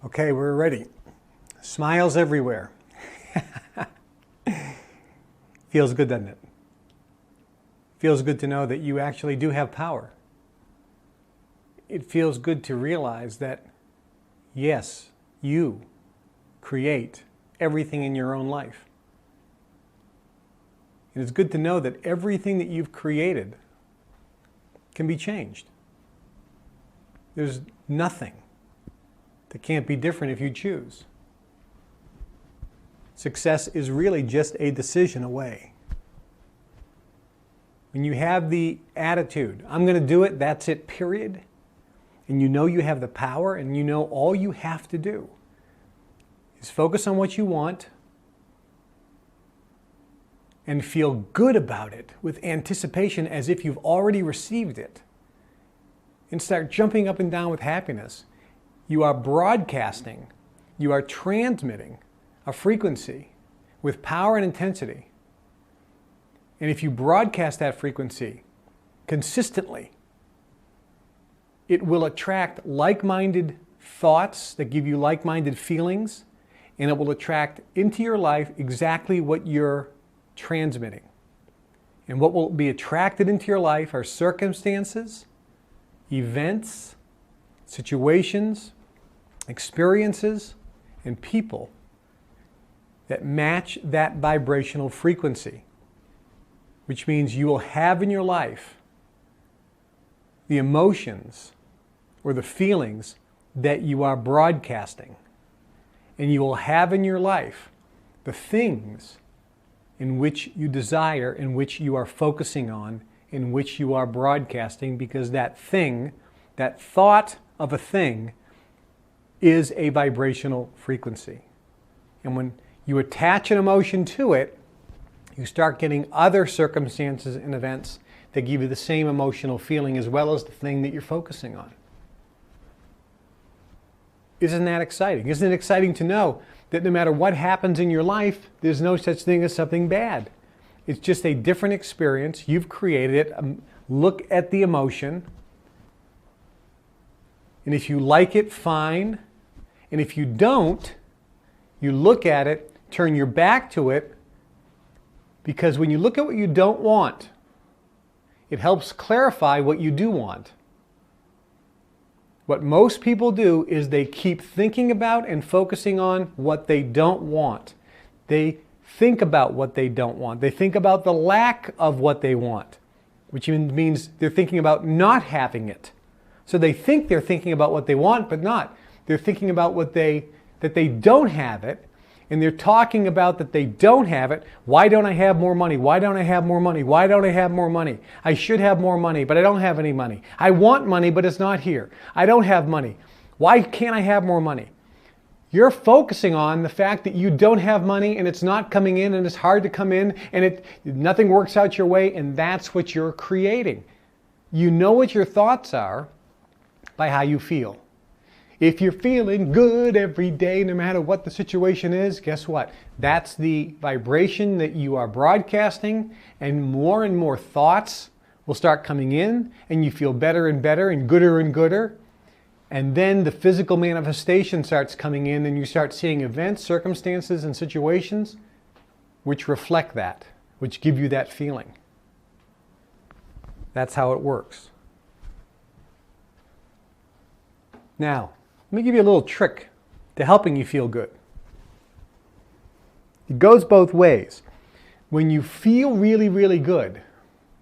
Okay, we're ready. Smiles everywhere. Feels good, doesn't it? Feels good to know that you actually do have power. It feels good to realize that, yes, you create everything in your own life. And it's good to know that everything that you've created can be changed. There's nothing that can't be different if you choose. Success is really just a decision away. When you have the attitude, I'm going to do it, that's it, period, and you know you have the power and you know all you have to do is focus on what you want and feel good about it with anticipation as if you've already received it, and start jumping up and down with happiness. You are broadcasting, you are transmitting a frequency with power and intensity. And if you broadcast that frequency consistently, it will attract like-minded thoughts that give you like-minded feelings, and it will attract into your life exactly what you're transmitting. And what will be attracted into your life are circumstances, events, situations, experiences, and people that match that vibrational frequency, which means you will have in your life the emotions or the feelings that you are broadcasting. And you will have in your life the things in which you desire, in which you are focusing on, in which you are broadcasting, because that thing, that thought of a thing, is a vibrational frequency. And when you attach an emotion to it, you start getting other circumstances and events that give you the same emotional feeling as well as the thing that you're focusing on. Isn't that exciting? Isn't it exciting to know that no matter what happens in your life, there's no such thing as something bad? It's just a different experience. You've created it. Look at the emotion. And if you like it, fine. And if you don't, you look at it, turn your back to it, because when you look at what you don't want, it helps clarify what you do want. What most people do is they keep thinking about and focusing on what they don't want. They think about what they don't want. They think about the lack of what they want, which means they're thinking about not having it. So they think they're thinking about what they want, but not. They're thinking about that they don't have it, and they're talking about that they don't have it. Why don't I have more money? Why don't I have more money? Why don't I have more money? I should have more money, but I don't have any money. I want money, but it's not here. I don't have money. Why can't I have more money? You're focusing on the fact that you don't have money and it's not coming in and it's hard to come in and nothing works out your way, and that's what you're creating. You know what your thoughts are by how you feel. If you're feeling good every day, no matter what the situation is, guess what? That's the vibration that you are broadcasting, and more thoughts will start coming in, and you feel better and better and gooder. And then the physical manifestation starts coming in, and you start seeing events, circumstances, and situations which reflect that, which give you that feeling. That's how it works. Now, let me give you a little trick to helping you feel good. It goes both ways. When you feel really, really good,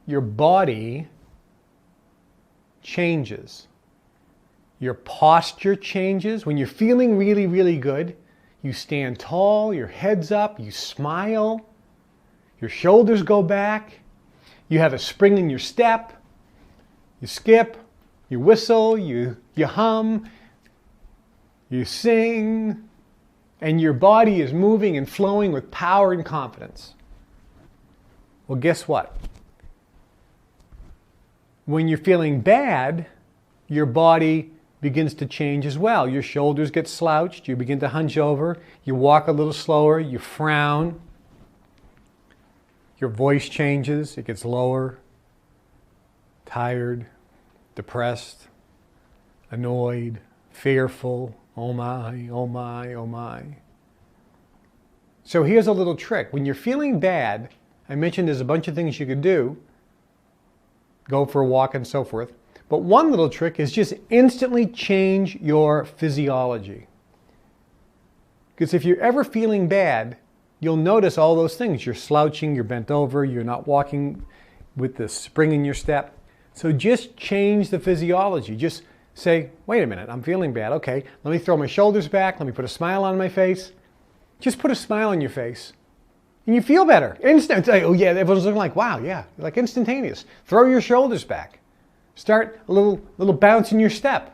your body changes. Your posture changes. When you're feeling really, really good, you stand tall, your head's up, you smile, your shoulders go back, you have a spring in your step, you skip, you whistle, you hum, you sing, and your body is moving and flowing with power and confidence. Well, guess what? When you're feeling bad, your body begins to change as well. Your shoulders get slouched, you begin to hunch over, you walk a little slower, you frown, your voice changes, it gets lower, tired, depressed, annoyed, fearful, Oh my, oh my, oh my. So here's a little trick. When you're feeling bad, I mentioned there's a bunch of things you could do. Go for a walk and so forth. But one little trick is just instantly change your physiology. Because if you're ever feeling bad, you'll notice all those things. You're slouching, you're bent over, you're not walking with the spring in your step. So just change the physiology. Just say, wait a minute, I'm feeling bad. Okay, let me throw my shoulders back. Let me put a smile on my face. Just put a smile on your face. And you feel better. Instant. Oh yeah, everyone's looking like, wow, yeah, like instantaneous. Throw your shoulders back. Start a little bounce in your step.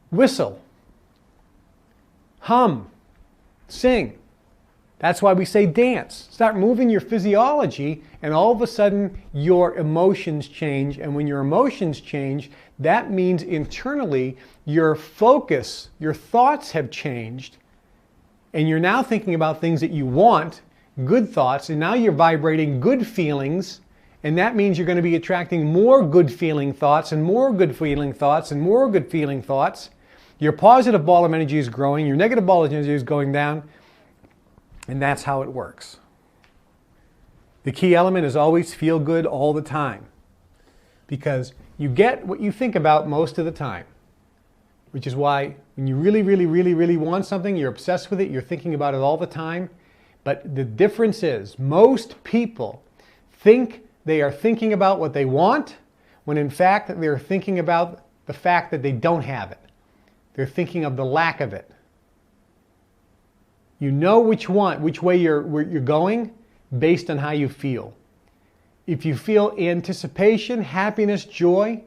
Whistle. Hum. Sing. That's why we say dance. Start moving your physiology, and all of a sudden your emotions change. And when your emotions change, that means internally your focus, your thoughts have changed. And you're now thinking about things that you want, good thoughts, and now you're vibrating good feelings. And that means you're going to be attracting more good feeling thoughts and more good feeling thoughts and more good feeling thoughts. Your positive ball of energy is growing, your negative ball of energy is going down. And that's how it works. The key element is always feel good all the time. Because you get what you think about most of the time. Which is why when you really, really, really, really want something, you're obsessed with it, you're thinking about it all the time. But the difference is most people think they are thinking about what they want, when in fact they're thinking about the fact that they don't have it. They're thinking of the lack of it. You know which way you're going based on how you feel. If you feel anticipation, happiness, joy,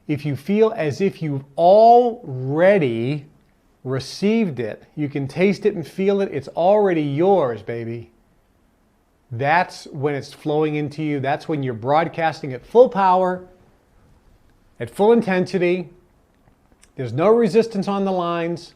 if you feel as if you've already received it, you can taste it and feel it, it's already yours, baby. That's when it's flowing into you. That's when you're broadcasting at full power, at full intensity. There's no resistance on the lines.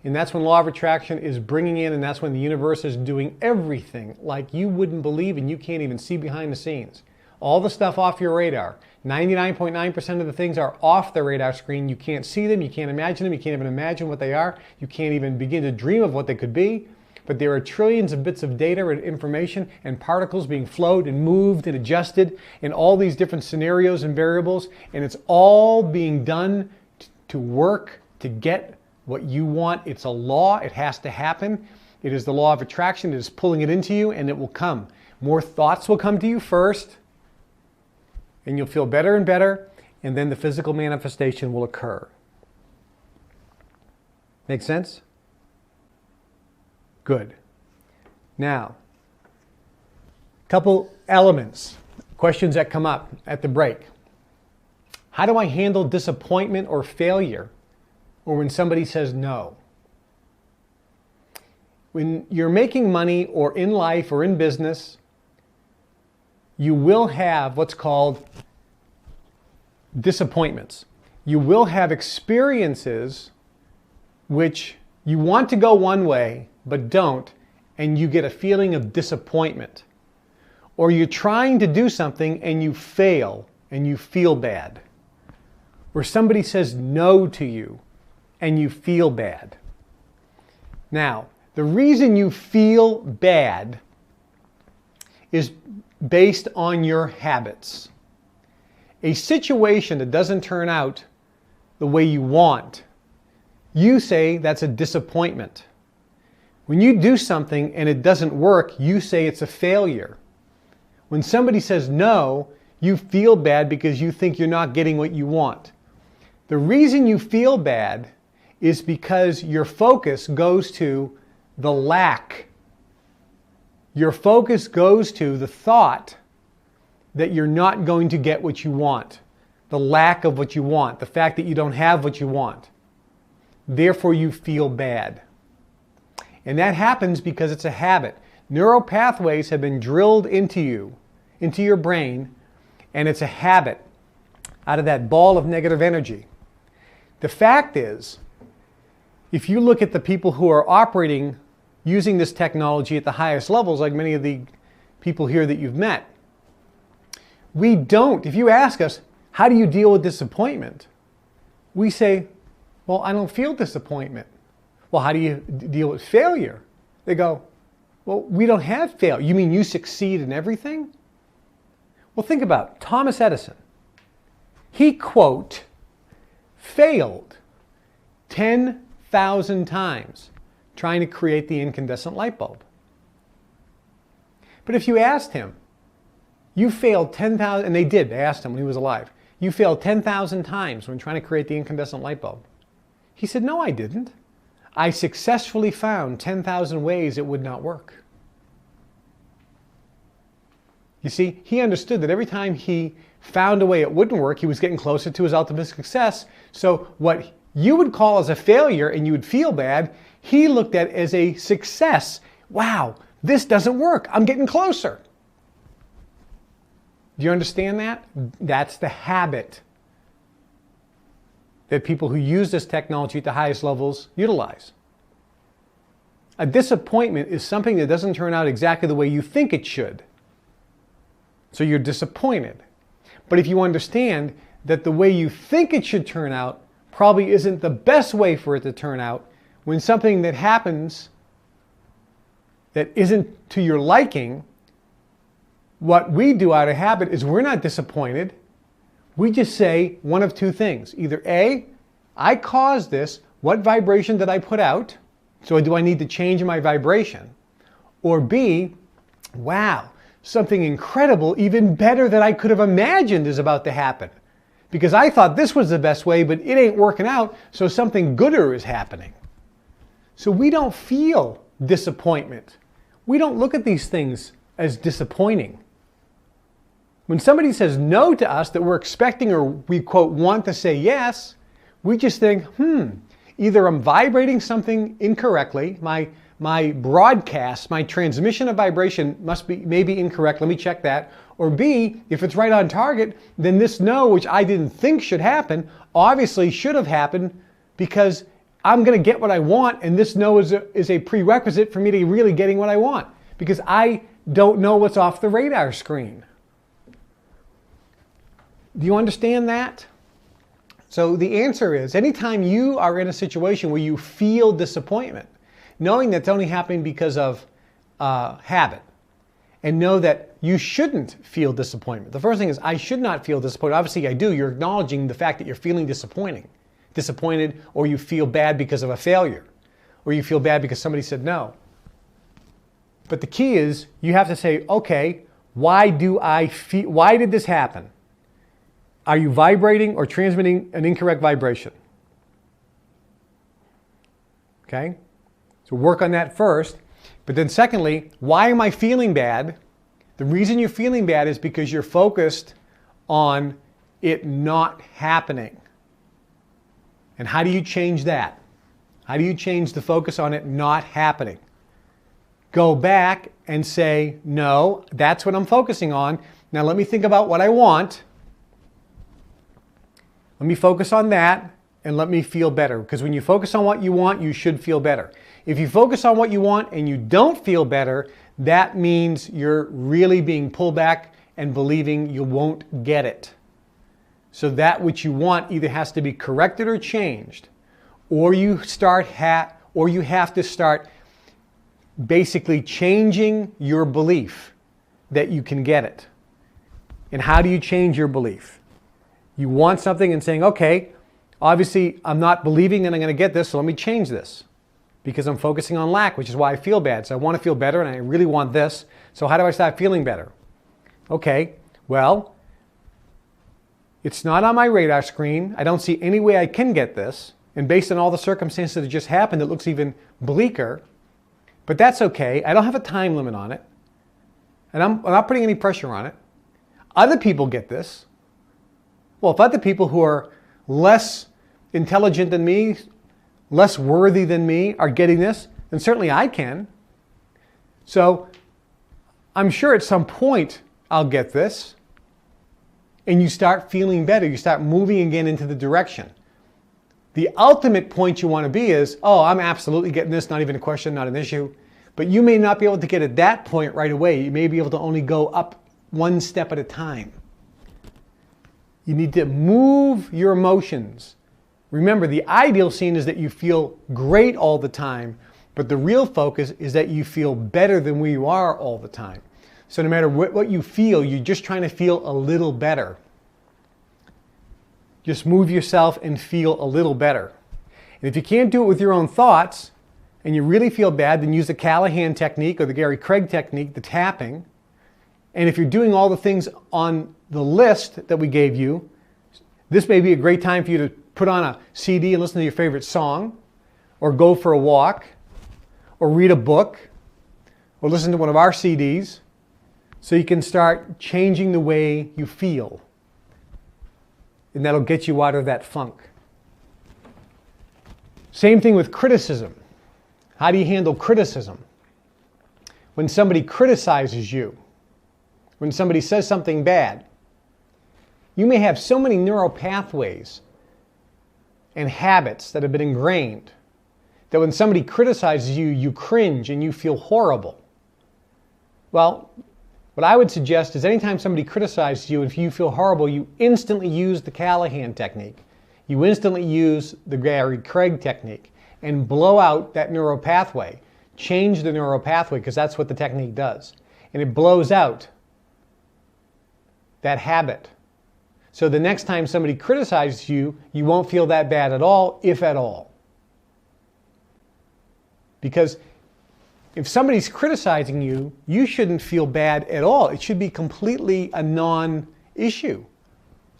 And that's when law of attraction is bringing in, and that's when the universe is doing everything like you wouldn't believe and you can't even see behind the scenes. All the stuff off your radar. 99.9% of the things are off the radar screen. You can't see them, you can't imagine them, you can't even imagine what they are. You can't even begin to dream of what they could be. But there are trillions of bits of data and information and particles being flowed and moved and adjusted in all these different scenarios and variables. And it's all being done to work to get what you want. It's a law. It has to happen. It is the law of attraction. It is pulling it into you, and it will come. More thoughts will come to you first, and you'll feel better and better, and then the physical manifestation will occur. Make sense? Good. Now, a couple elements, questions that come up at the break. How do I handle disappointment or failure? Or when somebody says no. When you're making money or in life or in business, you will have what's called disappointments. You will have experiences which you want to go one way but don't, and you get a feeling of disappointment. Or you're trying to do something and you fail and you feel bad. Or somebody says no to you and you feel bad. Now, the reason you feel bad is based on your habits. A situation that doesn't turn out the way you want, you say that's a disappointment. When you do something and it doesn't work, you say it's a failure. When somebody says no, you feel bad because you think you're not getting what you want. The reason you feel bad is because your focus goes to the lack. Your focus goes to the thought that you're not going to get what you want, the lack of what you want, the fact that you don't have what you want. Therefore, you feel bad. And that happens because it's a habit. Neural pathways have been drilled into you, into your brain, and it's a habit out of that ball of negative energy. The fact is, if you look at the people who are operating using this technology at the highest levels, like many of the people here that you've met, we don't. If you ask us, how do you deal with disappointment? We say, Well, I don't feel disappointment. Well, how do you deal with failure? They go, well, we don't have failure. You mean you succeed in everything? Well, think about it. Thomas Edison. He, quote, failed 10,000 times trying to create the incandescent light bulb. But if you asked him, you failed 10,000, and they did, they asked him when he was alive, you failed 10,000 times when trying to create the incandescent light bulb. He said, no, I didn't. I successfully found 10,000 ways it would not work. You see, he understood that every time he found a way it wouldn't work, he was getting closer to his ultimate success. So what you would call as a failure and you would feel bad, he looked at as a success. Wow, this doesn't work. I'm getting closer. Do you understand that? That's the habit that people who use this technology at the highest levels utilize. A disappointment is something that doesn't turn out exactly the way you think it should. So you're disappointed. But if you understand that the way you think it should turn out probably isn't the best way for it to turn out, when something that happens that isn't to your liking, what we do out of habit is we're not disappointed. We just say one of two things. Either A, I caused this. What vibration did I put out? So do I need to change my vibration? Or B, wow, something incredible, even better than I could have imagined is about to happen. Because I thought this was the best way, but it ain't working out, so something gooder is happening. So we don't feel disappointment. We don't look at these things as disappointing. When somebody says no to us that we're expecting or we, quote, want to say yes, we just think, either I'm vibrating something incorrectly, my broadcast, my transmission of vibration must be maybe incorrect, let me check that. Or B, if it's right on target, then this no, which I didn't think should happen, obviously should have happened because I'm going to get what I want, and this no is a prerequisite for me to really getting what I want because I don't know what's off the radar screen. Do you understand that? So the answer is, anytime you are in a situation where you feel disappointment, knowing that's only happening because of habit, and know that you shouldn't feel disappointment. The first thing is, I should not feel disappointed. Obviously I do. You're acknowledging the fact that you're feeling disappointed, or you feel bad because of a failure, or you feel bad because somebody said no. But the key is, you have to say, okay, why did this happen? Are you vibrating or transmitting an incorrect vibration? Okay? So work on that first. But then secondly, why am I feeling bad? The reason you're feeling bad is because you're focused on it not happening. And how do you change that? How do you change the focus on it not happening? Go back and say, no, that's what I'm focusing on. Now let me think about what I want. Let me focus on that and let me feel better. Because when you focus on what you want, you should feel better. If you focus on what you want and you don't feel better, that means you're really being pulled back and believing you won't get it. So that which you want either has to be corrected or changed, or you have to start basically changing your belief that you can get it. And how do you change your belief? You want something and saying, okay, obviously I'm not believing that I'm going to get this, so let me change this. Because I'm focusing on lack, which is why I feel bad. So I want to feel better and I really want this. So how do I start feeling better? Okay, well, it's not on my radar screen. I don't see any way I can get this. And based on all the circumstances that just happened, it looks even bleaker. But that's okay. I don't have a time limit on it. And I'm not putting any pressure on it. Other people get this. Well, if other people who are less intelligent than me, less worthy than me are getting this, then certainly I can. So I'm sure at some point I'll get this. And you start feeling better. You start moving again into the direction. The ultimate point you want to be is, oh, I'm absolutely getting this, not even a question, not an issue. But you may not be able to get at that point right away. You may be able to only go up one step at a time. You need to move your emotions. Remember, the ideal scene is that you feel great all the time, but the real focus is that you feel better than where you are all the time. So no matter what you feel, you're just trying to feel a little better. Just move yourself and feel a little better. And if you can't do it with your own thoughts, and you really feel bad, then use the Callahan technique or the Gary Craig technique, the tapping. And if you're doing all the things on the list that we gave you, this may be a great time for you to put on a CD and listen to your favorite song, or go for a walk, or read a book, or listen to one of our CDs, so you can start changing the way you feel. And that'll get you out of that funk. Same thing with criticism. How do you handle criticism? When somebody criticizes you, when somebody says something bad, you may have so many neural pathways and habits that have been ingrained that when somebody criticizes you, you cringe and you feel horrible. Well, what I would suggest is anytime somebody criticizes you, if you feel horrible, you instantly use the Callahan technique. You instantly use the Gary Craig technique and blow out that neural pathway. Change the neural pathway, because that's what the technique does. And it blows out that habit. So the next time somebody criticizes you, you won't feel that bad at all, if at all. Because if somebody's criticizing you, you shouldn't feel bad at all. It should be completely a non-issue.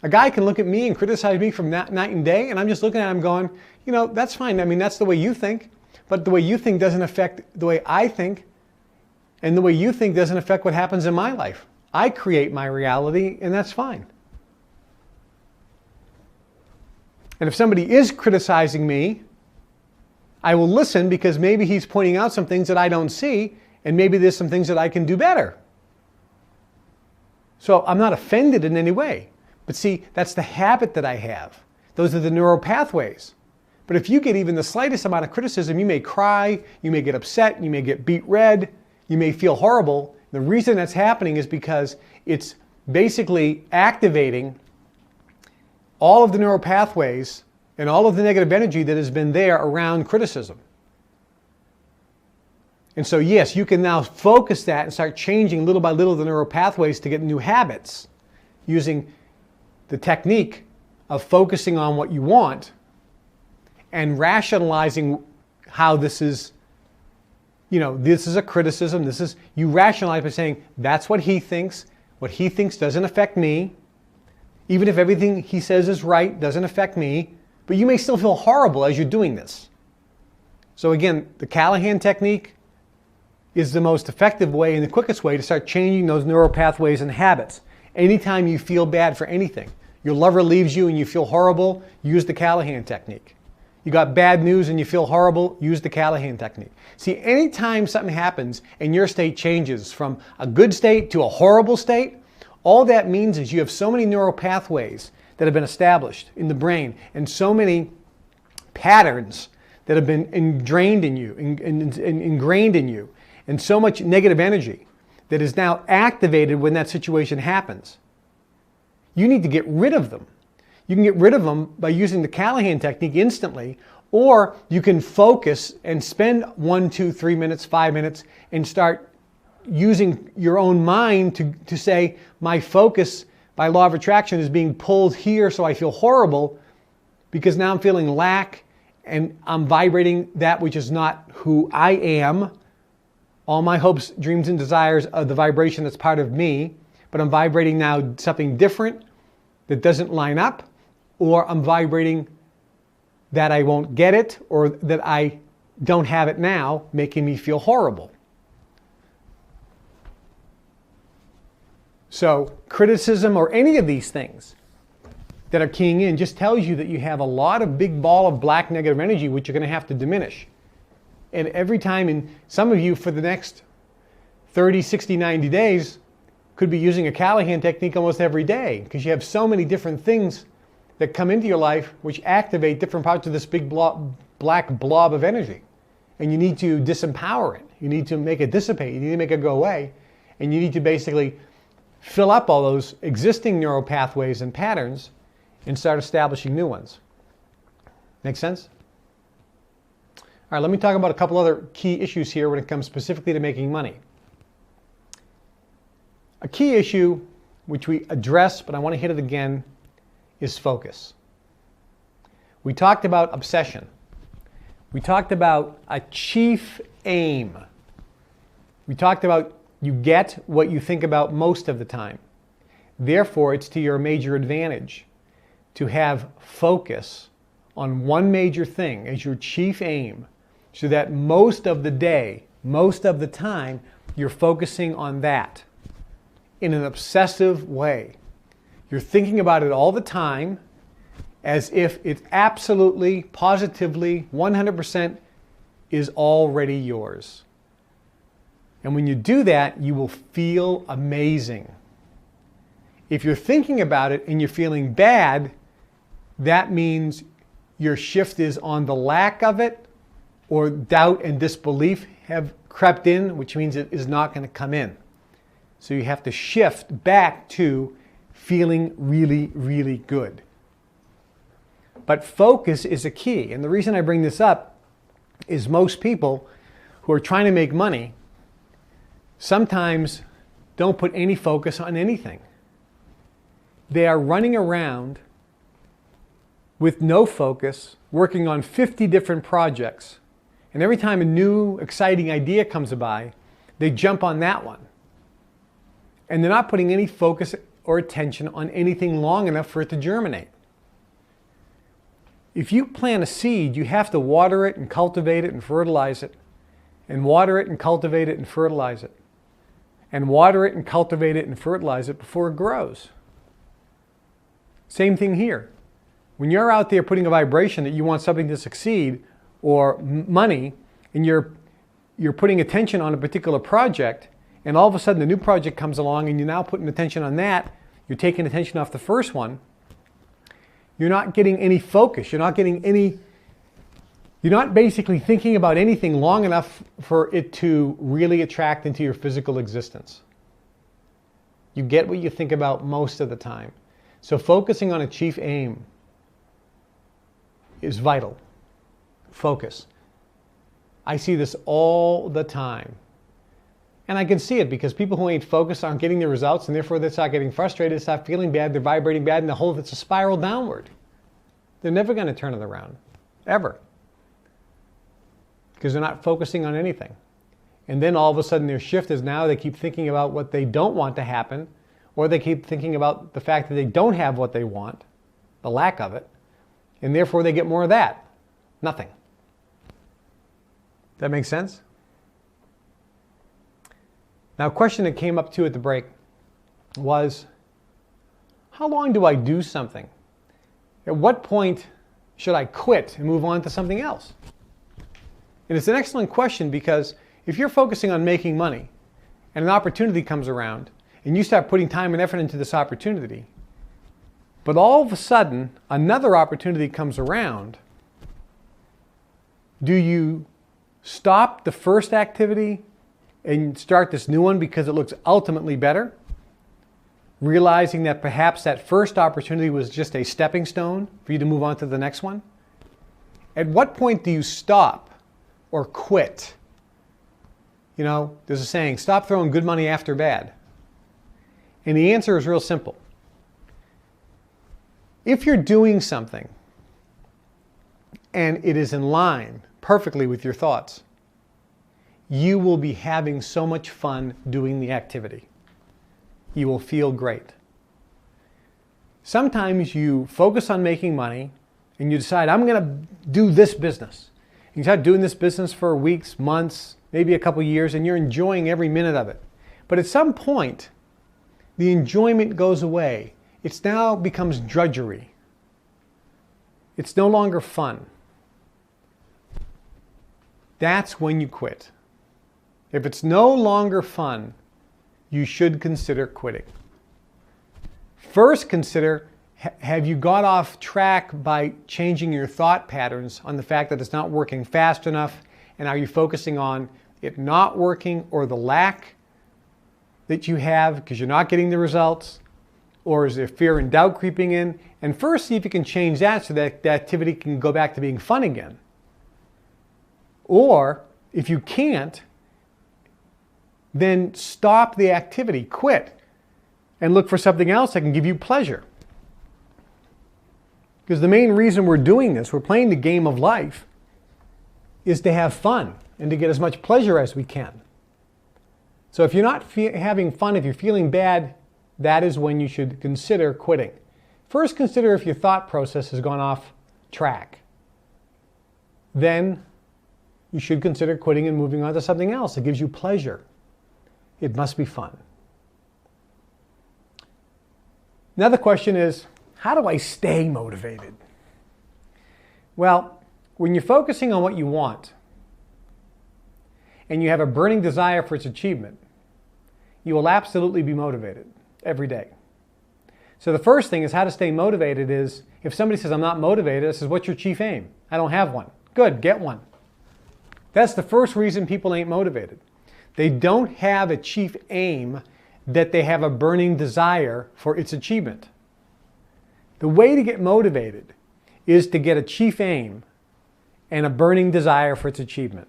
A guy can look at me and criticize me from night and day, and I'm just looking at him going, you know, that's fine. I mean, that's the way you think. But the way you think doesn't affect the way I think. And the way you think doesn't affect what happens in my life. I create my reality, and that's fine. And if somebody is criticizing me, I will listen, because maybe he's pointing out some things that I don't see, and maybe there's some things that I can do better. So I'm not offended in any way. But see, that's the habit that I have. Those are the neural pathways. But if you get even the slightest amount of criticism, you may cry, you may get upset, you may get beet red, you may feel horrible. The reason that's happening is because it's basically activating all of the neural pathways and all of the negative energy that has been there around criticism. And so yes, you can now focus that and start changing little by little the neural pathways to get new habits using the technique of focusing on what you want and rationalizing how this is, you know, this is a criticism. This is, you rationalize by saying, that's what he thinks. What he thinks doesn't affect me. Even if everything he says is right, doesn't affect me. But you may still feel horrible as you're doing this. So again, the Callahan technique is the most effective way and the quickest way to start changing those neural pathways and habits. Anytime you feel bad for anything, your lover leaves you and you feel horrible, use the Callahan technique. You got bad news and you feel horrible, use the Callahan technique. See, anytime something happens and your state changes from a good state to a horrible state, all that means is you have so many neural pathways that have been established in the brain and so many patterns that have been ingrained in you, and so much negative energy that is now activated when that situation happens. You need to get rid of them. You can get rid of them by using the Callahan technique instantly, or you can focus and spend 1, 2, 3 minutes, 5 minutes, and start using your own mind to say, my focus by law of attraction is being pulled here, so I feel horrible because now I'm feeling lack and I'm vibrating that which is not who I am. All my hopes, dreams, and desires are the vibration that's part of me, but I'm vibrating now something different that doesn't line up, or I'm vibrating that I won't get it, or that I don't have it now, making me feel horrible. So criticism or any of these things that are keying in just tells you that you have a lot of big ball of black negative energy, which you're going to have to diminish. And every time, and some of you for the next 30, 60, 90 days could be using a Callahan technique almost every day, because you have so many different things that come into your life which activate different parts of this big black blob of energy. And you need to disempower it. You need to make it dissipate. You need to make it go away. And you need to basically fill up all those existing neural pathways and patterns and start establishing new ones. Make sense? All right, let me talk about a couple other key issues here when it comes specifically to making money. A key issue, which we addressed, but I want to hit it again, is focus. We talked about obsession. We talked about a chief aim. We talked about you get what you think about most of the time. Therefore, it's to your major advantage to have focus on one major thing as your chief aim, so that most of the day, most of the time, you're focusing on that in an obsessive way. You're thinking about it all the time as if it absolutely, positively, 100% is already yours. And when you do that, you will feel amazing. If you're thinking about it and you're feeling bad, that means your shift is on the lack of it, or doubt and disbelief have crept in, which means it is not going to come in. So you have to shift back to feeling really, really good. But focus is a key. And the reason I bring this up is most people who are trying to make money sometimes don't put any focus on anything. They are running around with no focus, working on 50 different projects. And every time a new exciting idea comes by, they jump on that one. And they're not putting any focus or attention on anything long enough for it to germinate. If you plant a seed, you have to water it and cultivate it and fertilize it, and water it and cultivate it and fertilize it, and water it and cultivate it and fertilize it before it grows. Same thing here. When you're out there putting a vibration that you want something to succeed, or money, and you're putting attention on a particular project, and all of a sudden a new project comes along and you're now putting attention on that, you're taking attention off the first one, you're not getting any focus. You're not basically thinking about anything long enough for it to really attract into your physical existence. You get what you think about most of the time. So focusing on a chief aim is vital. Focus. I see this all the time. And I can see it because people who ain't focused aren't getting the results, and therefore they start getting frustrated, start feeling bad, they're vibrating bad, and it's a spiral downward. They're never going to turn it around. Ever. Because they're not focusing on anything. And then all of a sudden their shift is now they keep thinking about what they don't want to happen, or they keep thinking about the fact that they don't have what they want, the lack of it, and therefore they get more of that. Nothing. That makes sense? Now, a question that came up too at the break was, how long do I do something? At what point should I quit and move on to something else? And it's an excellent question, because if you're focusing on making money and an opportunity comes around and you start putting time and effort into this opportunity, but all of a sudden another opportunity comes around, do you stop the first activity and start this new one because it looks ultimately better, realizing that perhaps that first opportunity was just a stepping stone for you to move on to the next one? At what point do you stop or quit? You know, there's a saying, stop throwing good money after bad. And the answer is real simple. If you're doing something and it is in line perfectly with your thoughts, you will be having so much fun doing the activity. You will feel great. Sometimes you focus on making money and you decide, I'm going to do this business. And you start doing this business for weeks, months, maybe a couple years, and you're enjoying every minute of it. But at some point, the enjoyment goes away. It now becomes drudgery. It's no longer fun. That's when you quit. If it's no longer fun, you should consider quitting. First, consider, have you got off track by changing your thought patterns on the fact that it's not working fast enough? And are you focusing on it not working, or the lack that you have because you're not getting the results? Or is there fear and doubt creeping in? And first, see if you can change that so that the activity can go back to being fun again. Or if you can't, then stop the activity, quit, and look for something else that can give you pleasure. Because the main reason we're doing this, we're playing the game of life, is to have fun and to get as much pleasure as we can. So if you're not having fun, if you're feeling bad, that is when you should consider quitting. First, consider if your thought process has gone off track. Then you should consider quitting and moving on to something else that gives you pleasure. It must be fun. Another question is, how do I stay motivated? Well, when you're focusing on what you want and you have a burning desire for its achievement, you will absolutely be motivated every day. So the first thing is how to stay motivated is, if somebody says, I'm not motivated, I says, what's your chief aim? I don't have one. Good, get one. That's the first reason people ain't motivated. They don't have a chief aim that they have a burning desire for its achievement. The way to get motivated is to get a chief aim and a burning desire for its achievement.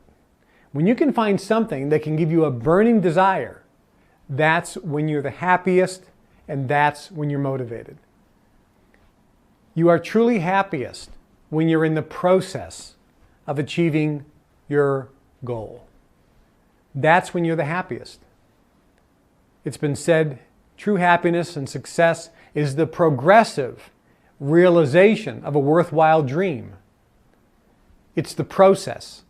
When you can find something that can give you a burning desire, that's when you're the happiest, and that's when you're motivated. You are truly happiest when you're in the process of achieving your goal. That's when you're the happiest. It's been said, true happiness and success is the progressive realization of a worthwhile dream. It's the process.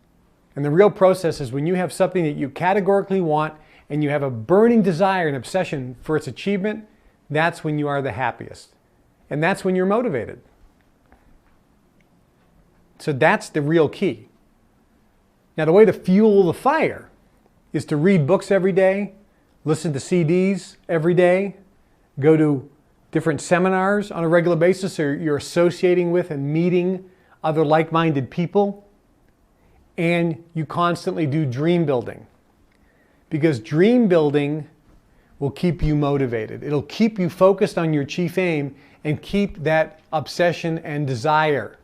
And the real process is when you have something that you categorically want and you have a burning desire and obsession for its achievement, that's when you are the happiest. And that's when you're motivated. So that's the real key. Now, the way to fuel the fire is to read books every day, listen to CDs every day, go to different seminars on a regular basis, or you're associating with and meeting other like-minded people, and you constantly do dream building. Because dream building will keep you motivated. It'll keep you focused on your chief aim and keep that obsession and desire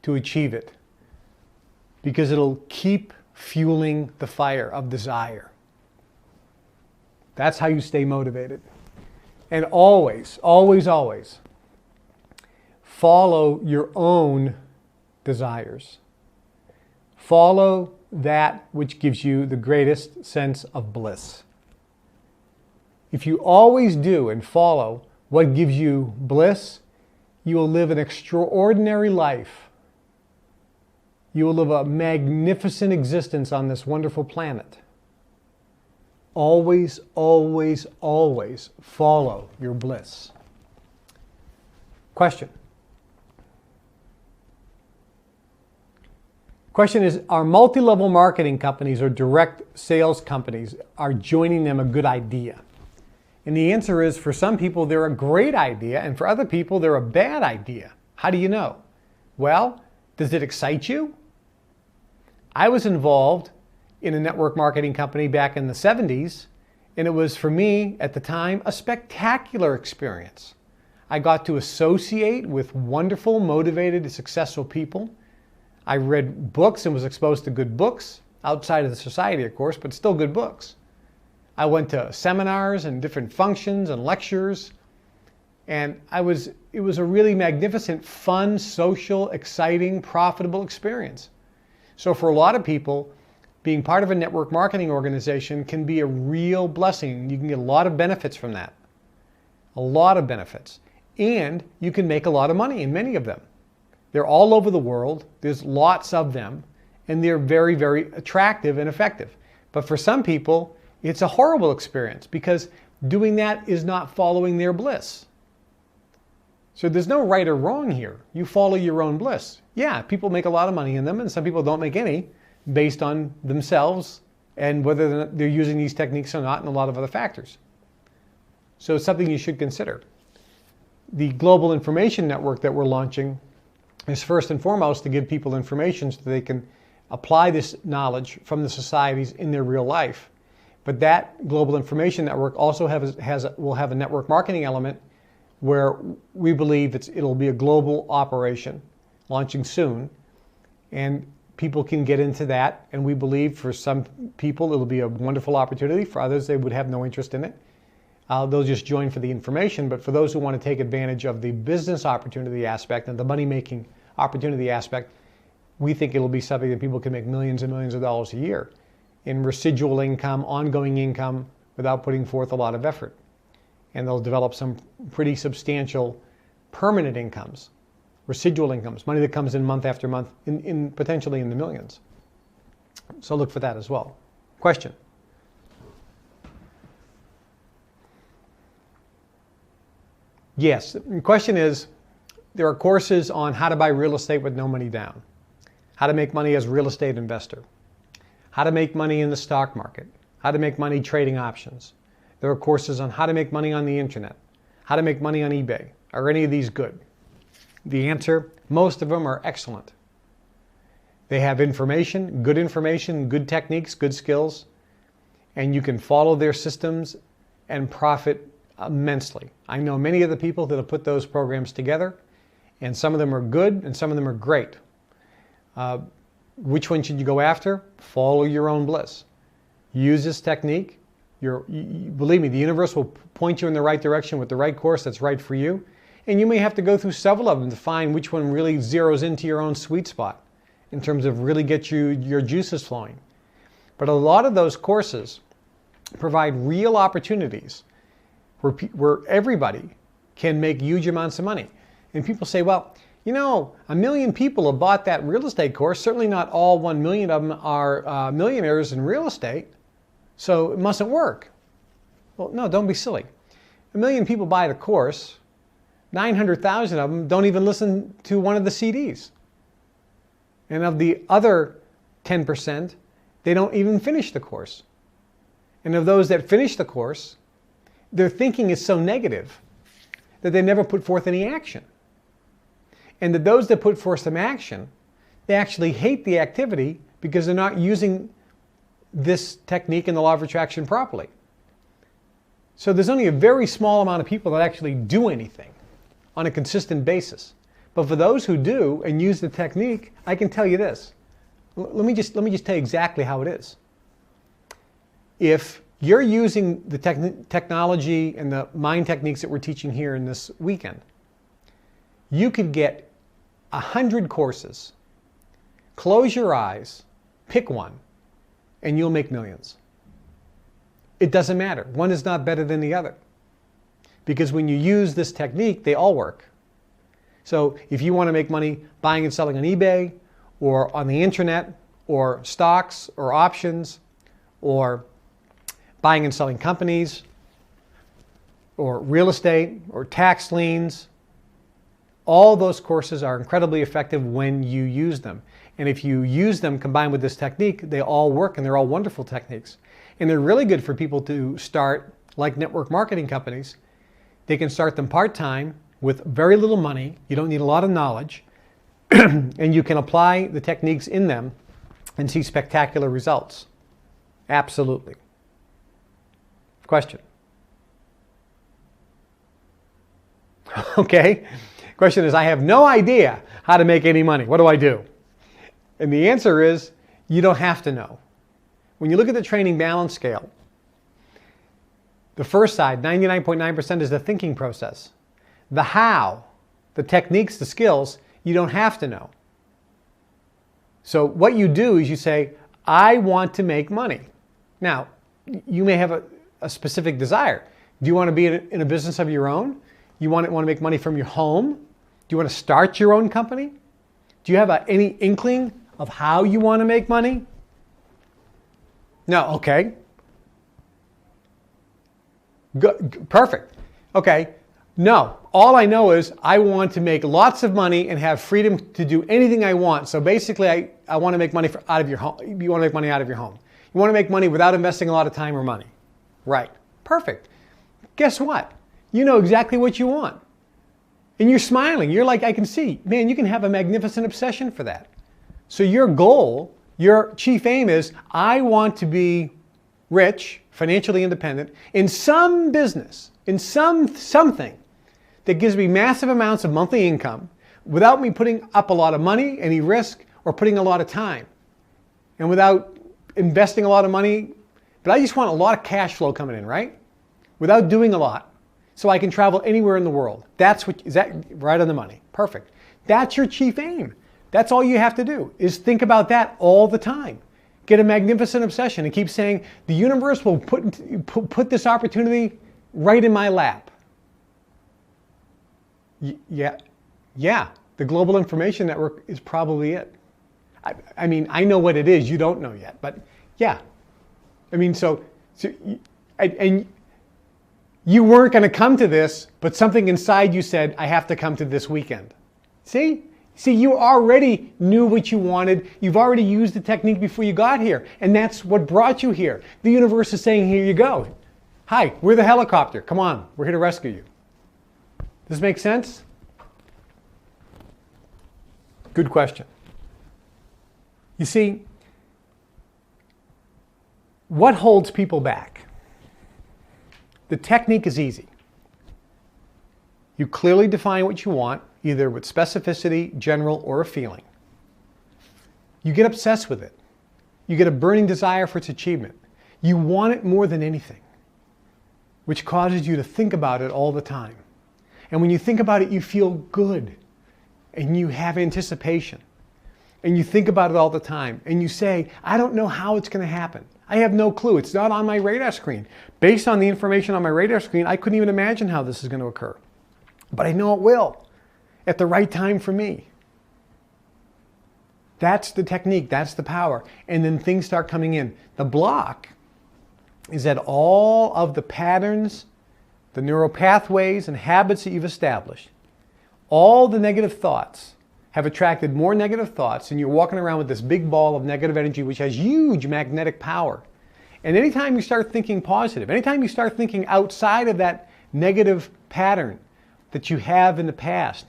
to achieve it. Because it'll keep fueling the fire of desire. That's how you stay motivated. And always, always, always follow your own desires. Follow that which gives you the greatest sense of bliss. If you always do and follow what gives you bliss, you will live an extraordinary life. You will live a magnificent existence on this wonderful planet. Always, always, always follow your bliss. Question. Question is, are multi-level marketing companies or direct sales companies, are joining them a good idea? And the answer is, for some people, they're a great idea, and for other people, they're a bad idea. How do you know? Well, does it excite you? I was involved in a network marketing company back in the 70s, and it was, for me, at the time, a spectacular experience. I got to associate with wonderful, motivated, successful people. I read books and was exposed to good books, outside of the society, of course, but still good books. I went to seminars and different functions and lectures, and it was a really magnificent, fun, social, exciting, profitable experience. So for a lot of people, being part of a network marketing organization can be a real blessing. You can get a lot of benefits from that. A lot of benefits. And you can make a lot of money in many of them. They're all over the world. There's lots of them. And they're very, very attractive and effective. But for some people, it's a horrible experience because doing that is not following their bliss. So there's no right or wrong here. You follow your own bliss. Yeah, people make a lot of money in them, and some people don't make any, based on themselves and whether they're using these techniques or not, and a lot of other factors. So it's something you should consider. The global information network that we're launching is first and foremost to give people information so they can apply this knowledge from the societies in their real life. But that global information network also will have a network marketing element where we believe it'll be a global operation launching soon, and people can get into that. And we believe for some people it'll be a wonderful opportunity. For others, they would have no interest in it. They'll just join for the information. But for those who want to take advantage of the business opportunity aspect and the money-making opportunity aspect, we think it'll be something that people can make millions and millions of dollars a year in residual income, ongoing income, without putting forth a lot of effort. And they'll develop some pretty substantial permanent incomes, residual incomes, money that comes in month after month, in potentially in the millions. So look for that as well. Question? Yes, the question is, there are courses on how to buy real estate with no money down, how to make money as a real estate investor, how to make money in the stock market, how to make money trading options. There are courses on how to make money on the internet, how to make money on eBay. Are any of these good? The answer, most of them are excellent. They have information, good techniques, good skills, and you can follow their systems and profit immensely. I know many of the people that have put those programs together, and some of them are good and some of them are great. Which one should you go after? Follow your own bliss. Use this technique. Believe me, the universe will point you in the right direction with the right course that's right for you. And you may have to go through several of them to find which one really zeroes into your own sweet spot in terms of really get your juices flowing. But a lot of those courses provide real opportunities where everybody can make huge amounts of money. And people say, well, you know, 1 million people have bought that real estate course. Certainly not all 1 million of them are millionaires in real estate, so it mustn't work. Well, no, don't be silly. 1 million people buy the course. 900,000 of them don't even listen to one of the CDs. And of the other 10%, they don't even finish the course. And of those that finish the course, their thinking is so negative that they never put forth any action. And that those that put forth some action, they actually hate the activity because they're not using this technique and the law of attraction properly. So there's only a very small amount of people that actually do anything on a consistent basis. But for those who do and use the technique, I can tell you this. Let me just tell you exactly how it is. If you're using the technology and the mind techniques that we're teaching here in this weekend, you could get 100 courses, close your eyes, pick one, and you'll make millions. It doesn't matter. One is not better than the other. Because when you use this technique, they all work. So if you want to make money buying and selling on eBay, or on the internet, or stocks, or options, or buying and selling companies, or real estate, or tax liens, all those courses are incredibly effective when you use them. And if you use them combined with this technique, they all work and they're all wonderful techniques. And they're really good for people to start, like network marketing companies. They can start them part-time with very little money. You don't need a lot of knowledge. And you can apply the techniques in them and see spectacular results. Absolutely. Question? Okay. Question is, I have no idea how to make any money. What do I do? And the answer is, you don't have to know. When you look at the training balance scale, the first side, 99.9%, is the thinking process. The how, the techniques, the skills, you don't have to know. So what you do is you say, I want to make money. Now, you may have a specific desire. Do you want to be in a business of your own? You want to make money from your home? Do you want to start your own company? Do you have any inkling of how you want to make money? No, okay. Good, perfect. Okay, no. All I know is I want to make lots of money and have freedom to do anything I want. So basically, I want to make money out of your home. You want to make money out of your home. You want to make money without investing a lot of time or money. Right. Perfect. Guess what? You know exactly what you want. And you're smiling. You're like, I can see. Man, you can have a magnificent obsession for that. So your goal, your chief aim is, I want to be rich, financially independent, in some business, in something, that gives me massive amounts of monthly income without me putting up a lot of money, any risk, or putting a lot of time, and without investing a lot of money. But I just want a lot of cash flow coming in, right? Without doing a lot, so I can travel anywhere in the world. Is that right on the money? Perfect. That's your chief aim. That's all you have to do, is think about that all the time. Get a magnificent obsession and keep saying, the universe will put this opportunity right in my lap. Yeah, the global information network is probably it. I mean, I know what it is, you don't know yet, but yeah. I mean, and you weren't going to come to this, but something inside you said, I have to come to this weekend. See, you already knew what you wanted. You've already used the technique before you got here, and that's what brought you here. The universe is saying, here you go. Hi, we're the helicopter. Come on, we're here to rescue you. Does this make sense? Good question. You see, what holds people back? The technique is easy. You clearly define what you want, either with specificity, general, or a feeling. You get obsessed with it. You get a burning desire for its achievement. You want it more than anything, which causes you to think about it all the time. And when you think about it, you feel good, and you have anticipation, and you think about it all the time, and you say, I don't know how it's going to happen. I have no clue. It's not on my radar screen. Based on the information on my radar screen, I couldn't even imagine how this is going to occur. But I know it will, at the right time for me. That's the technique, that's the power. And then things start coming in. The block is that all of the patterns, the neural pathways and habits that you've established, all the negative thoughts have attracted more negative thoughts, and you're walking around with this big ball of negative energy which has huge magnetic power. And anytime you start thinking positive, anytime you start thinking outside of that negative pattern that you have in the past,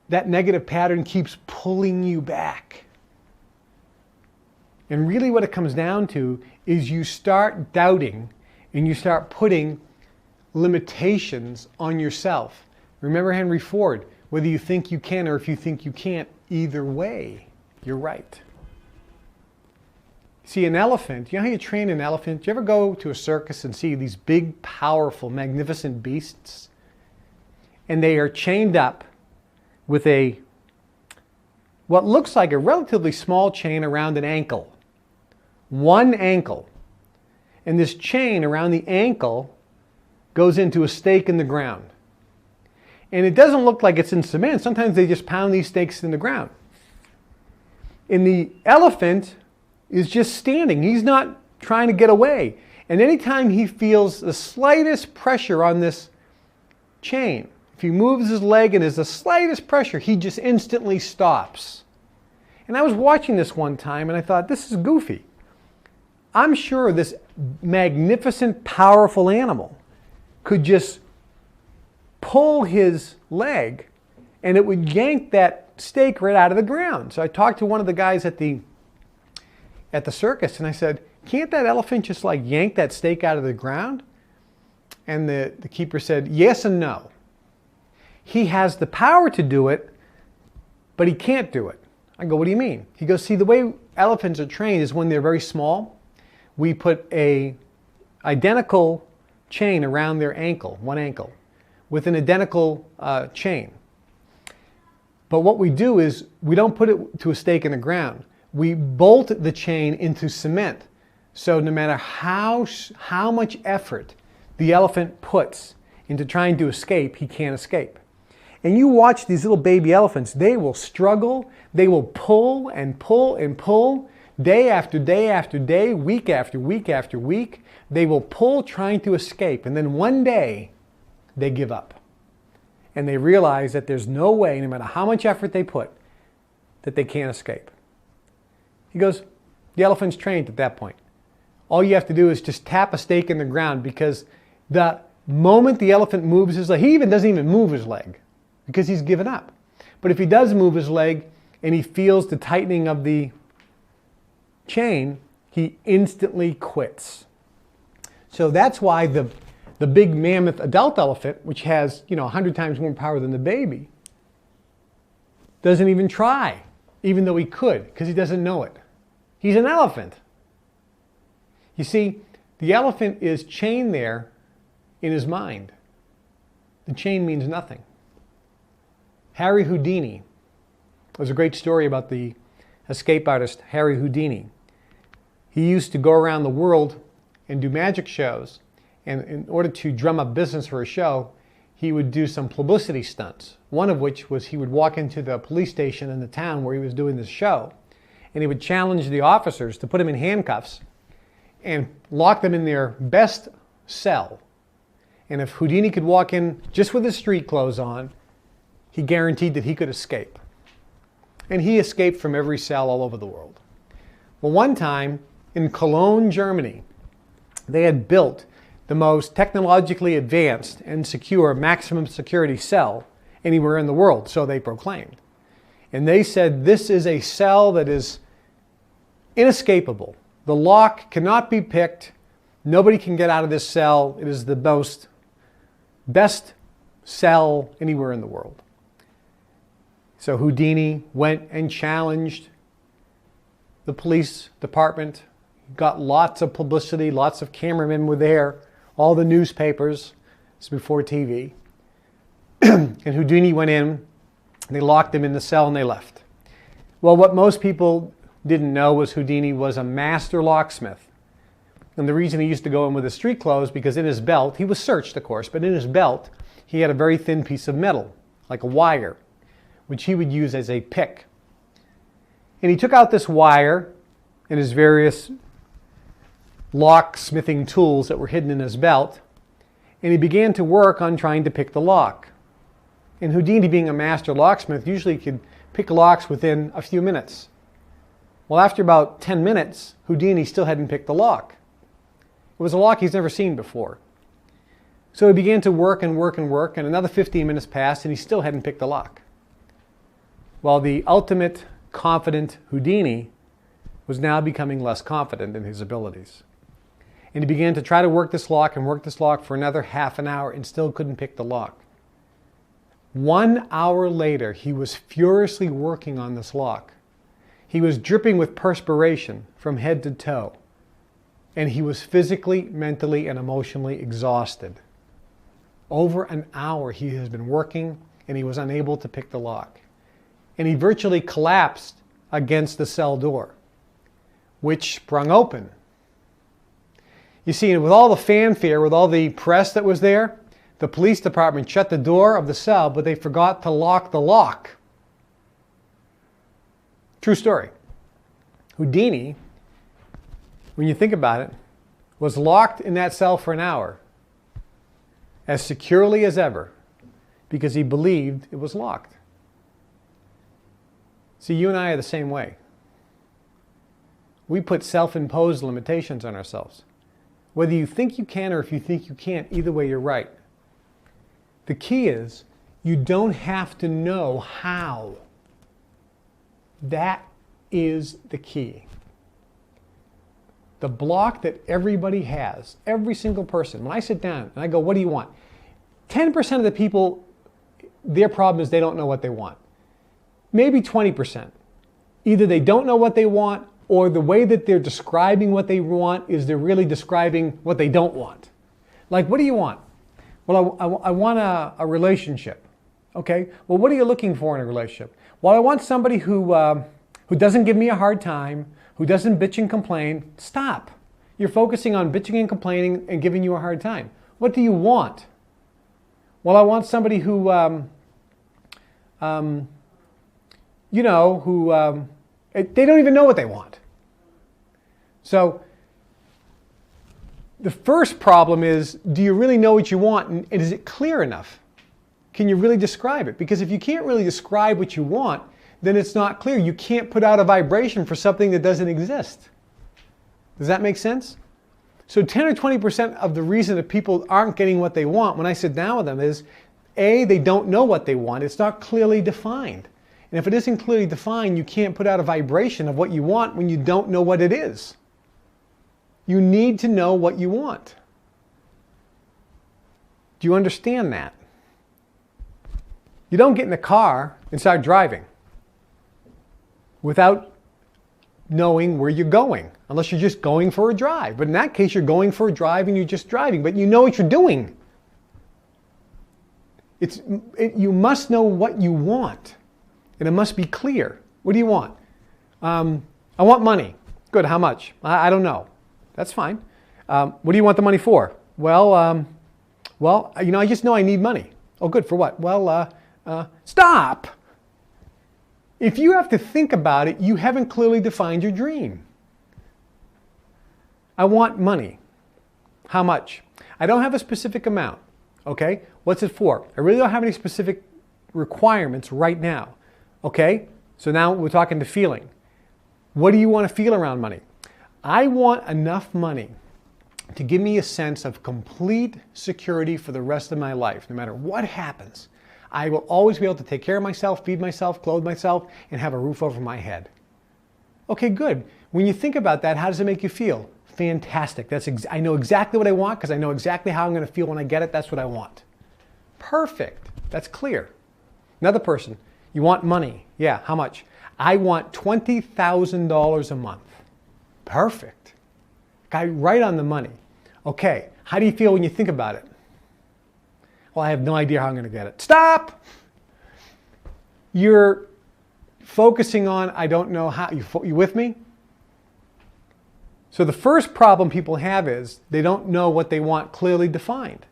that negative pattern keeps pulling you back. And really what it comes down to is you start doubting and you start putting limitations on yourself. Remember Henry Ford, whether you think you can or if you think you can't, either way, you're right. See, an elephant, you know how you train an elephant? Do you ever go to a circus and see these big, powerful, magnificent beasts? And they are chained up with what looks like a relatively small chain around an ankle. One ankle. And this chain around the ankle goes into a stake in the ground. And it doesn't look like it's in cement. Sometimes they just pound these stakes in the ground. And the elephant is just standing. He's not trying to get away. And anytime he feels the slightest pressure on this chain, if he moves his leg and there's the slightest pressure, he just instantly stops. And I was watching this one time and I thought, this is goofy. I'm sure this magnificent, powerful animal could just pull his leg and it would yank that stake right out of the ground. So I talked to one of the guys at the circus and I said, can't that elephant just like yank that stake out of the ground? And the keeper said, yes and no. He has the power to do it, but he can't do it. I go, what do you mean? He goes, see, the way elephants are trained is when they're very small, we put a identical chain around their ankle, one ankle, with an identical chain. But what we do is we don't put it to a stake in the ground. We bolt the chain into cement. So no matter how much effort the elephant puts into trying to escape, he can't escape. And you watch these little baby elephants, they will struggle, they will pull and pull and pull, day after day after day, week after week after week. They will pull trying to escape, and then one day they give up. And they realize that there's no way, no matter how much effort they put, that they can't escape. He goes, the elephant's trained at that point. All you have to do is just tap a stake in the ground, because the moment the elephant moves his leg, he doesn't even move his leg because he's given up. But if he does move his leg and he feels the tightening of the chain, he instantly quits. So that's why The big mammoth adult elephant, which has, 100 times more power than the baby, doesn't even try, even though he could, because he doesn't know it. He's an elephant. You see, the elephant is chained there in his mind. The chain means nothing. Harry Houdini. There's a great story about the escape artist Harry Houdini. He used to go around the world and do magic shows. And in order to drum up business for a show, he would do some publicity stunts. One of which was he would walk into the police station in the town where he was doing this show. And he would challenge the officers to put him in handcuffs and lock them in their best cell. And if Houdini could walk in just with his street clothes on, he guaranteed that he could escape. And he escaped from every cell all over the world. Well, one time in Cologne, Germany, they had built the most technologically advanced and secure maximum security cell anywhere in the world, so they proclaimed. And they said, this is a cell that is inescapable. The lock cannot be picked. Nobody can get out of this cell. It is the best cell anywhere in the world. So Houdini went and challenged the police department, got lots of publicity, lots of cameramen were there, all the newspapers. This is before TV. And Houdini went in, they locked him in the cell and they left. Well, what most people didn't know was Houdini was a master locksmith. And the reason he used to go in with his street clothes, because in his belt, he was searched of course, but in his belt he had a very thin piece of metal, like a wire, which he would use as a pick. And he took out this wire and his various locksmithing tools that were hidden in his belt, and he began to work on trying to pick the lock. And Houdini, being a master locksmith, usually could pick locks within a few minutes. Well, after about 10 minutes, Houdini still hadn't picked the lock. It was a lock he's never seen before. So he began to work and work and work, and another 15 minutes passed and he still hadn't picked the lock. While the ultimate confident Houdini was now becoming less confident in his abilities. And he began to try to work this lock and work this lock for another half an hour and still couldn't pick the lock. 1 hour later, he was furiously working on this lock. He was dripping with perspiration from head to toe. And he was physically, mentally, and emotionally exhausted. Over an hour he has been working and he was unable to pick the lock. And he virtually collapsed against the cell door, which sprung open. You see, with all the fanfare, with all the press that was there, the police department shut the door of the cell, but they forgot to lock the lock. True story. Houdini, when you think about it, was locked in that cell for an hour, as securely as ever, because he believed it was locked. See, you and I are the same way. We put self-imposed limitations on ourselves. Whether you think you can or if you think you can't, either way you're right. The key is you don't have to know how. That is the key. The block that everybody has, every single person, when I sit down and I go, what do you want? 10% of the people, their problem is they don't know what they want. Maybe 20%. Either they don't know what they want, or the way that they're describing what they want is they're really describing what they don't want. Like, what do you want? Well, I want a relationship. Okay, well, what are you looking for in a relationship? Well, I want somebody who doesn't give me a hard time, who doesn't bitch and complain. Stop. You're focusing on bitching and complaining and giving you a hard time. What do you want? Well, I want somebody who, they don't even know what they want. So the first problem is, do you really know what you want, and is it clear enough? Can you really describe it? Because if you can't really describe what you want, then it's not clear. You can't put out a vibration for something that doesn't exist. Does that make sense? So 10 or 20% of the reason that people aren't getting what they want when I sit down with them is, A, they don't know what they want. It's not clearly defined. And if it isn't clearly defined, you can't put out a vibration of what you want when you don't know what it is. You need to know what you want. Do you understand that? You don't get in the car and start driving without knowing where you're going, unless you're just going for a drive. But in that case, you're going for a drive and you're just driving, but you know what you're doing. You must know what you want, and it must be clear. What do you want? I want money. Good, how much? I don't know. That's fine. What do you want the money for? Well, I just know I need money. Oh, good, for what? Well, stop! If you have to think about it, you haven't clearly defined your dream. I want money. How much? I don't have a specific amount. Okay? What's it for? I really don't have any specific requirements right now. Okay? So now we're talking to feeling. What do you want to feel around money? I want enough money to give me a sense of complete security for the rest of my life. No matter what happens, I will always be able to take care of myself, feed myself, clothe myself, and have a roof over my head. Okay, good. When you think about that, how does it make you feel? Fantastic. I know exactly what I want because I know exactly how I'm going to feel when I get it. That's what I want. Perfect. That's clear. Another person, you want money. Yeah, how much? I want $20,000 a month. Perfect. Guy, right on the money. Okay, how do you feel when you think about it? Well, I have no idea how I'm going to get it. Stop! You're focusing on, I don't know how. You with me? So the first problem people have is they don't know what they want clearly defined.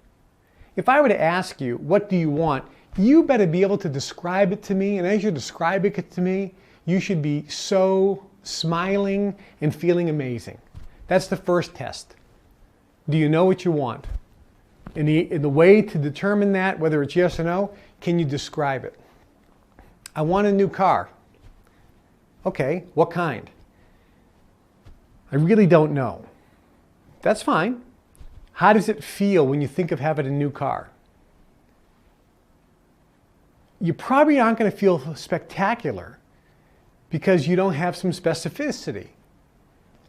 If I were to ask you, what do you want? You better be able to describe it to me. And as you're describing it to me, you should be so smiling and feeling amazing. That's the first test. Do you know what you want? In the way to determine that, whether it's yes or no, can you describe it? I want a new car. Okay, what kind? I really don't know. That's fine. How does it feel when you think of having a new car? You probably aren't going to feel spectacular because you don't have some specificity.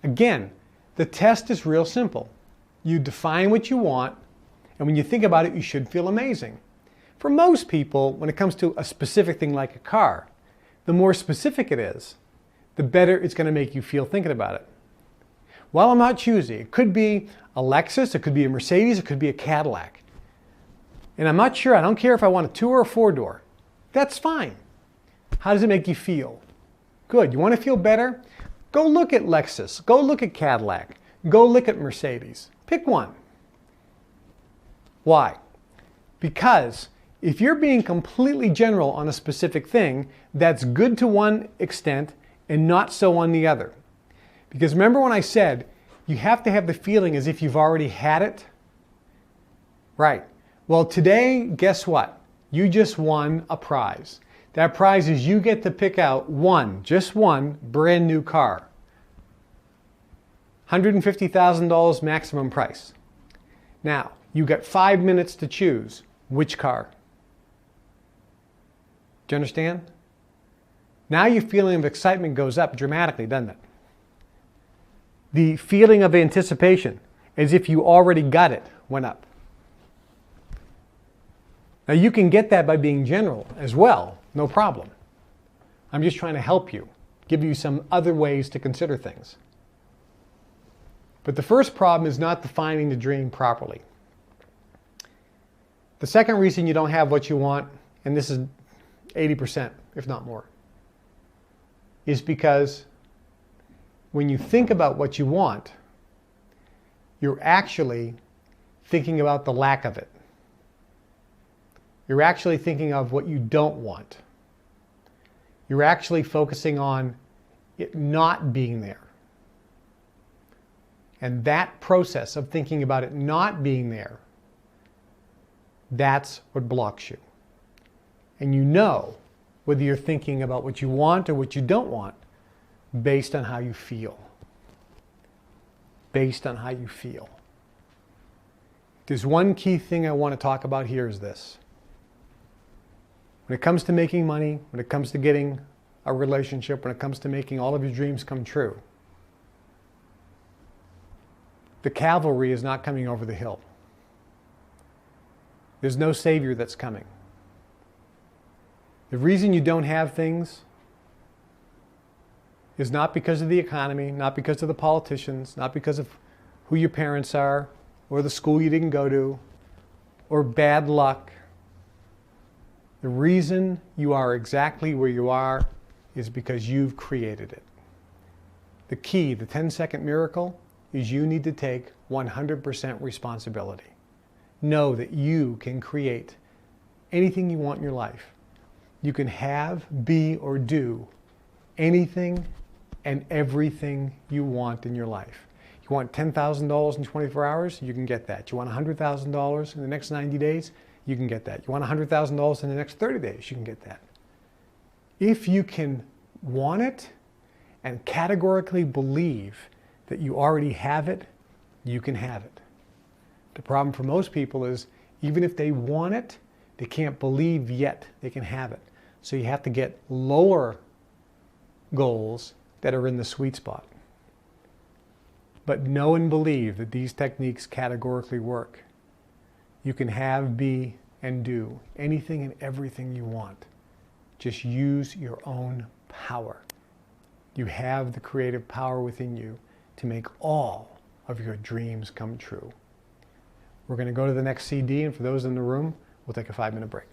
Again, the test is real simple. You define what you want, and when you think about it, you should feel amazing. For most people, when it comes to a specific thing like a car, the more specific it is, the better it's going to make you feel thinking about it. Well, I'm not choosy. It could be a Lexus, it could be a Mercedes, it could be a Cadillac. And I'm not sure, I don't care if I want a 2 or a 4-door. That's fine. How does it make you feel? Good. You want to feel better? Go look at Lexus. Go look at Cadillac. Go look at Mercedes. Pick one. Why? Because if you're being completely general on a specific thing, that's good to one extent and not so on the other. Because remember when I said you have to have the feeling as if you've already had it? Right. Well, today, guess what? You just won a prize. That prize is you get to pick out just one brand new car. $150,000 maximum price. Now, you got 5 minutes to choose which car. Do you understand? Now your feeling of excitement goes up dramatically, doesn't it? The feeling of anticipation, as if you already got it, went up. Now you can get that by being general as well, no problem. I'm just trying to help you, give you some other ways to consider things. But the first problem is not defining the dream properly. The second reason you don't have what you want, and this is 80%, if not more, is because when you think about what you want, you're actually thinking about the lack of it. You're actually thinking of what you don't want. You're actually focusing on it not being there. And that process of thinking about it not being there, that's what blocks you. And you know whether you're thinking about what you want or what you don't want based on how you feel. Based on how you feel. There's one key thing I want to talk about here is this. When it comes to making money, when it comes to getting a relationship, when it comes to making all of your dreams come true, the cavalry is not coming over the hill. There's no savior that's coming. The reason you don't have things is not because of the economy, not because of the politicians, not because of who your parents are, or the school you didn't go to, or bad luck. The reason you are exactly where you are is because you've created it. The key, the 10-second miracle, is you need to take 100% responsibility. Know that you can create anything you want in your life. You can have, be, or do anything and everything you want in your life. You want $10,000 in 24 hours? You can get that. You want $100,000 in the next 90 days? You can get that. You want $100,000 in the next 30 days? You can get that. If you can want it and categorically believe that you already have it, you can have it. The problem for most people is even if they want it, they can't believe yet they can have it. So you have to get lower goals that are in the sweet spot. But know and believe that these techniques categorically work. You can have, be, and do anything and everything you want. Just use your own power. You have the creative power within you to make all of your dreams come true. We're going to go to the next CD, and for those in the room, we'll take a 5-minute break.